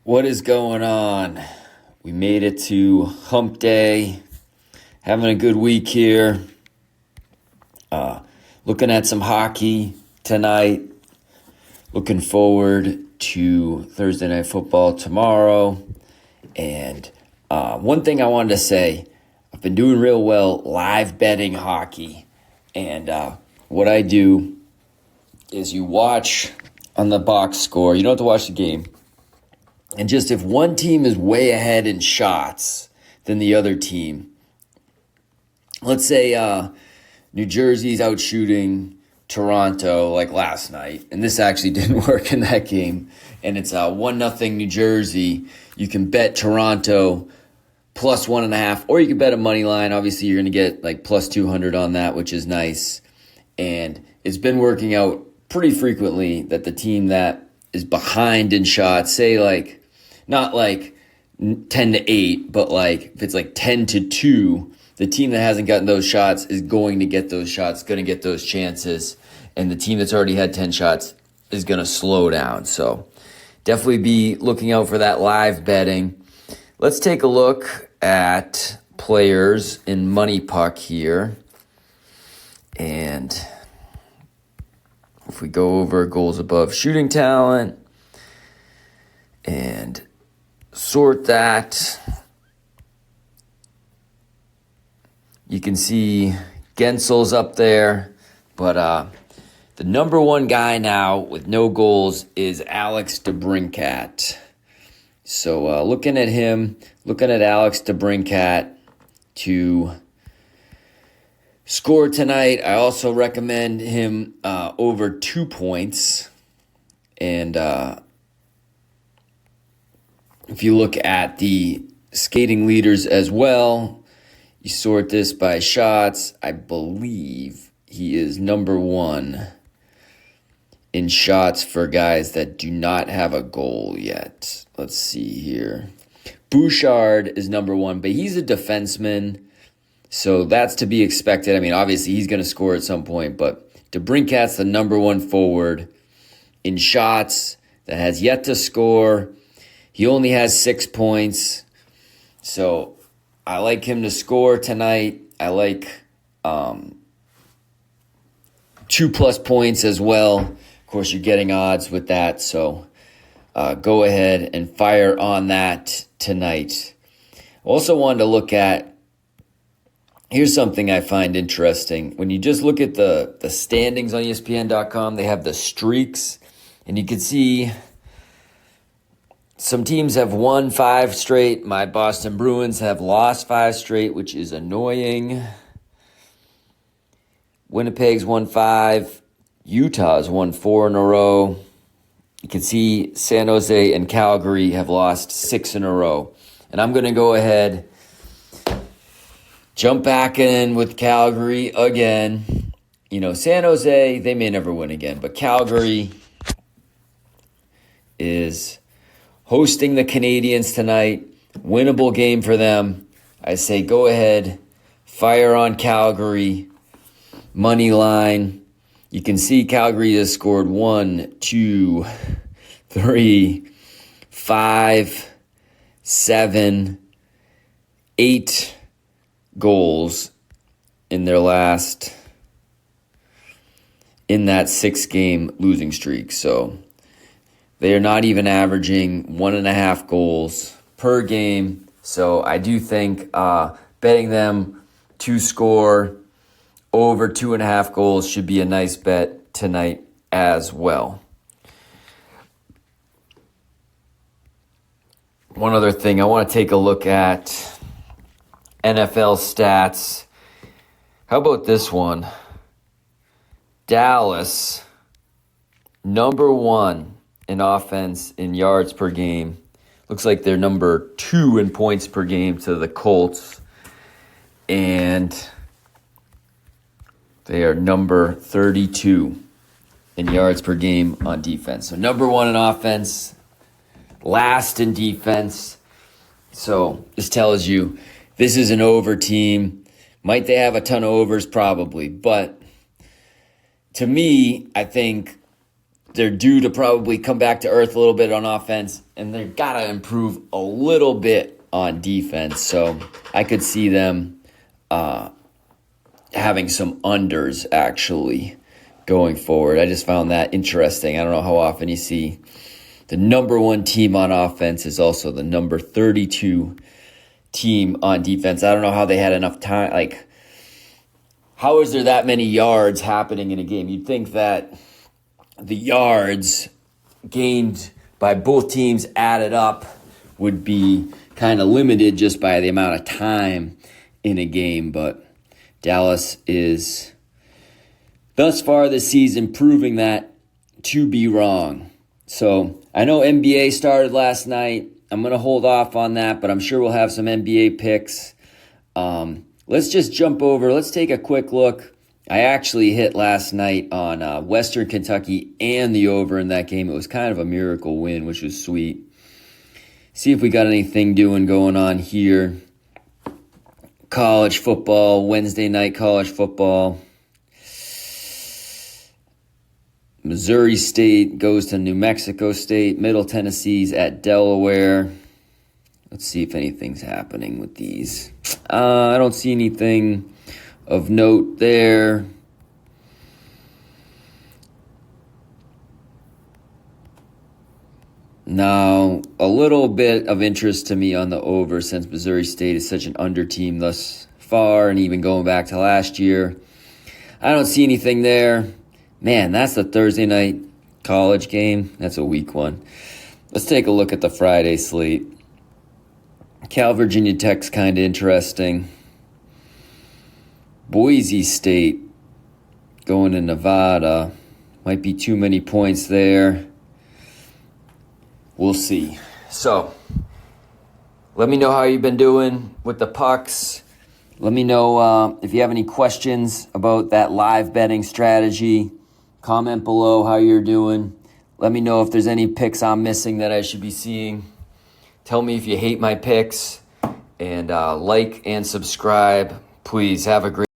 What is going on? We made it to hump day. Having a good week here. Looking at some hockey tonight. Looking forward to Thursday Night Football tomorrow. And one thing I wanted to say, I've been doing real well live betting hockey. And what I do is you watch on the box score. You don't have to watch the game. And just if one team is way ahead in shots than the other team, let's say New Jersey's out shooting Toronto like last night, and this actually didn't work in that game, and it's 1-0 New Jersey, you can bet Toronto plus 1.5, or you can bet a money line. Obviously, you're going to get like plus 200 on that, which is nice. And it's been working out pretty frequently that the team that is behind in shots, say like, not like 10-8, but like if it's like 10-2, the team that hasn't gotten those shots is going to get those shots, going to get those chances. And the team that's already had 10 shots is going to slow down. So definitely be looking out for that live betting. Let's take a look at players in Money Puck here. And if we go over goals above shooting talent and sort that, you can see Gensel's up there, but the number one guy now with no goals is Alex DeBrincat. So looking at Alex DeBrincat to score tonight, I also recommend him over 2 points. And if you look at the skating leaders as well, you sort this by shots. I believe he is number one in shots for guys that do not have a goal yet. Let's see here. Bouchard is number one, but he's a defenseman, so that's to be expected. I mean, obviously he's going to score at some point, but DeBrincat's the number one forward in shots that has yet to score. He only has 6 points, so I like him to score tonight. I like 2+ points as well. Of course, you're getting odds with that, so go ahead and fire on that tonight. Also wanted to look at, here's something I find interesting. When you just look at the standings on ESPN.com, they have the streaks, and you can see some teams have won 5 straight. My Boston Bruins have lost 5 straight, which is annoying. Winnipeg's won 5. Utah's won 4 in a row. You can see San Jose and Calgary have lost 6 in a row. And I'm going to go ahead, jump back in with Calgary again. You know, San Jose, they may never win again, but Calgary is hosting the Canadiens tonight. Winnable game for them. I say go ahead, fire on Calgary. Money line. You can see Calgary has scored 1, 2, 3, 5, 7, 8 goals in their last, in that 6-game losing streak. So they are not even averaging 1.5 goals per game. So I do think betting them to score over 2.5 goals should be a nice bet tonight as well. One other thing, I want to take a look at NFL stats. How about this one? Dallas, number one in offense in yards per game. Looks like they're number 2 in points per game to the Colts. And they are number 32 in yards per game on defense. So number 1 in offense, last in defense. So this tells you this is an over team. Might they have a ton of overs? Probably. But to me, I think they're due to probably come back to earth a little bit on offense, and they've got to improve a little bit on defense. So I could see them having some unders actually going forward. I just found that interesting. I don't know how often you see the number 1 team on offense is also the number 32 team on defense. I don't know how they had enough time. Like, how is there that many yards happening in a game? You'd think that the yards gained by both teams added up would be kind of limited just by the amount of time in a game, but Dallas is thus far this season proving that to be wrong. So I know NBA started last night. I'm going to hold off on that, but I'm sure we'll have some NBA picks. Let's just jump over. Let's take a quick look. I actually hit last night on Western Kentucky and the over in that game. It was kind of a miracle win, which was sweet. See if we got anything going on here. College football, Wednesday night college football. Missouri State goes to New Mexico State. Middle Tennessee's at Delaware. Let's see if anything's happening with these. I don't see anything of note there. Now, a little bit of interest to me on the over since Missouri State is such an under team thus far, and even going back to last year. I don't see anything there. Man, that's the Thursday night college game. That's a weak one. Let's take a look at the Friday slate. Cal Virginia Tech's kind of interesting. Boise State going to Nevada. Might be too many points there. We'll see. So, let me know how you've been doing with the pucks. Let me know if you have any questions about that live betting strategy. Comment below how you're doing. Let me know if there's any picks I'm missing that I should be seeing. Tell me if you hate my picks. And like and subscribe. Please have a great